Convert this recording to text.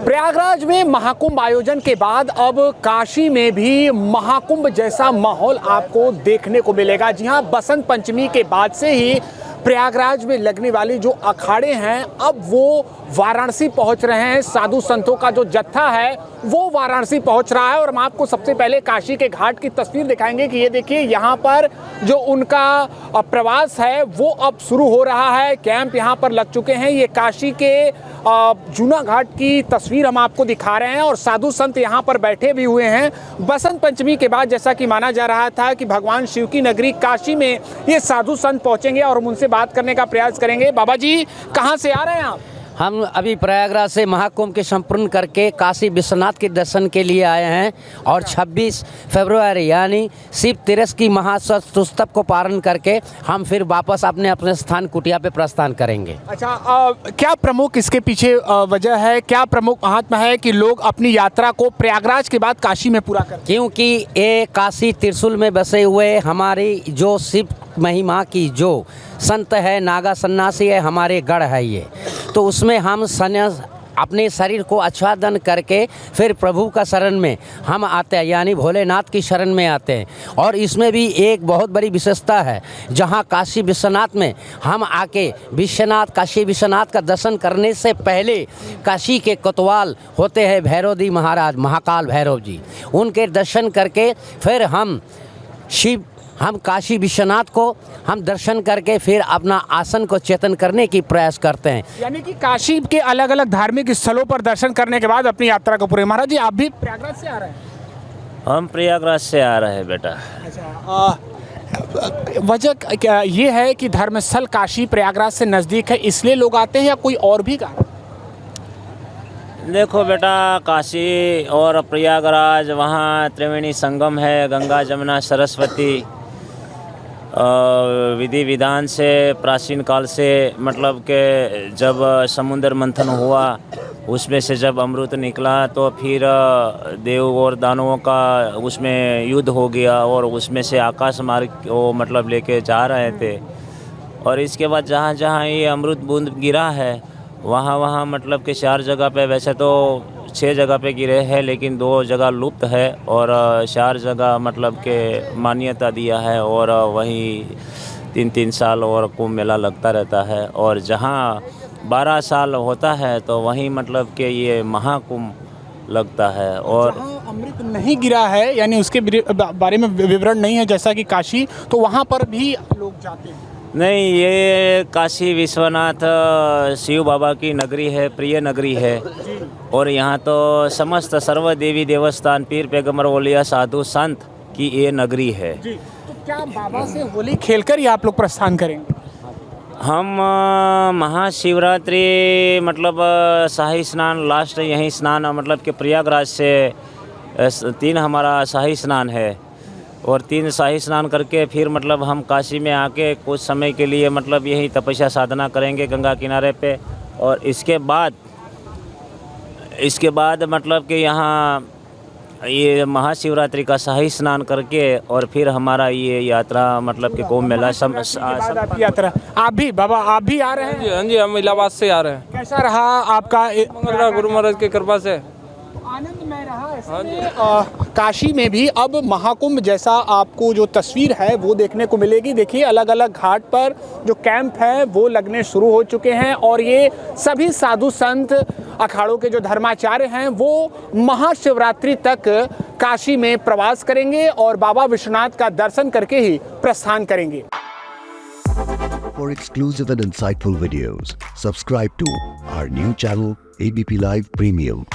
प्रयागराज में महाकुंभ आयोजन के बाद अब काशी में भी महाकुंभ जैसा माहौल आपको देखने को मिलेगा। जी हां, बसंत पंचमी के बाद से ही प्रयागराज में लगने वाली जो अखाड़े हैं अब वो वाराणसी पहुंच रहे हैं। साधु संतों का जो जत्था है वो वाराणसी पहुंच रहा है और हम आपको सबसे पहले काशी के घाट की तस्वीर दिखाएंगे कि ये देखिए यहाँ पर जो उनका प्रवास है वो अब शुरू हो रहा है। कैंप यहाँ पर लग चुके हैं। ये काशी के जूना घाट की तस्वीर हम आपको दिखा रहे हैं और साधु संत यहाँ पर बैठे भी हुए हैं। बसंत पंचमी के बाद जैसा कि माना जा रहा था कि भगवान शिव की नगरी काशी में ये साधु संत पहुँचेंगे और हम उनसे बात करने का प्रयास करेंगे। बाबा जी, कहाँ से आ रहे हैं आप? हम अभी प्रयागराज से महाकुंभ के संपूर्ण करके काशी विश्वनाथ के दर्शन के लिए आए हैं और 26 फरवरी यानी शिव तीरथ की महासतुस्तव को पारण करके हम फिर वापस अपने अपने स्थान कुटिया पे प्रस्थान करेंगे। अच्छा, क्या प्रमुख इसके पीछे वजह है, क्या प्रमुख महात्मा है कि लोग अपनी यात्रा को प्रयागराज के बाद काशी में पूरा करें? क्योंकि ये काशी त्रिशूल में बसे हुए हमारी जो शिव महिमा की जो संत है, नागा सन्यासी है, हमारे गढ़ है ये, तो उसमें हम संन्यास अपने शरीर को आच्छादन करके फिर प्रभु का शरण में हम आते हैं, यानी भोलेनाथ की शरण में आते हैं। और इसमें भी एक बहुत बड़ी विशेषता है, जहां काशी विश्वनाथ में हम आके काशी विश्वनाथ का दर्शन करने से पहले काशी के कोतवाल होते हैं भैरवजी महाराज, महाकाल भैरव जी, उनके दर्शन करके फिर हम काशी विश्वनाथ को हम दर्शन करके फिर अपना आसन को चेतन करने की प्रयास करते हैं। यानी कि काशी के अलग अलग धार्मिक स्थलों पर दर्शन करने के बाद अपनी यात्रा को पूरे। महाराज जी, आप भी प्रयागराज से आ रहे हैं? हम प्रयागराज से आ रहे हैं बेटा। अच्छा, वजह क्या ये है कि धर्मस्थल काशी प्रयागराज से नज़दीक है इसलिए लोग आते हैं या कोई और भी कारण? देखो बेटा, काशी और प्रयागराज वहाँ त्रिवेणी संगम है, गंगा जमुना सरस्वती विधि विधान से प्राचीन काल से मतलब कि जब समुद्र मंथन हुआ उसमें से जब अमृत निकला तो फिर देव और दानवों का उसमें युद्ध हो गया और उसमें से आकाश मार्ग वो मतलब लेके जा रहे थे। और इसके बाद जहाँ जहाँ ये अमृत बूंद गिरा है वहाँ मतलब कि 4 जगह पे, वैसे तो 6 जगह पे गिरे हैं लेकिन 2 जगह लुप्त है और 4 जगह मतलब के मान्यता दिया है। और वहीं 3-3 साल और कुंभ मेला लगता रहता है और जहाँ 12 साल होता है तो वहीं मतलब कि ये महाकुंभ लगता है। और अमृत नहीं गिरा है यानी उसके बारे में विवरण नहीं है जैसा कि काशी, तो वहाँ पर भी लोग जाते हैं? नहीं, ये काशी विश्वनाथ शिव बाबा की नगरी है, प्रिय नगरी है और यहाँ तो समस्त सर्व देवी देवस्थान पीर पैगंबर औलिया साधु संत की ये नगरी है जी। तो क्या बाबा से होली खेलकर ही आप लोग प्रस्थान करेंगे? हम महाशिवरात्रि मतलब शाही स्नान लास्ट यहीं स्नान मतलब कि प्रयागराज से 3 हमारा शाही स्नान है और 3 शाही स्नान करके फिर मतलब हम काशी में आके कुछ समय के लिए मतलब यही तपस्या साधना करेंगे गंगा किनारे पे। और इसके बाद मतलब कि यहाँ ये महाशिवरात्रि का शाही स्नान करके और फिर हमारा ये यात्रा मतलब कि कुंभ मेला यात्रा। आप भी बाबा, आप भी आ रहे हैं? हाँ जी, हम इलाहाबाद से आ रहे हैं। कैसा रहा आपका? मंगल गुरु महाराज की कृपा से आनंदमय रहा। काशी में भी अब महाकुंभ जैसा आपको जो तस्वीर है वो देखने को मिलेगी। देखिए, अलग अलग घाट पर जो कैंप है वो लगने शुरू हो चुके हैं और ये सभी साधु संत अखाड़ों के जो धर्माचार्य हैं वो महाशिवरात्रि तक काशी में प्रवास करेंगे और बाबा विश्वनाथ का दर्शन करके ही प्रस्थान करेंगे। For exclusive and insightful videos, subscribe to our new channel ABP Live Premium.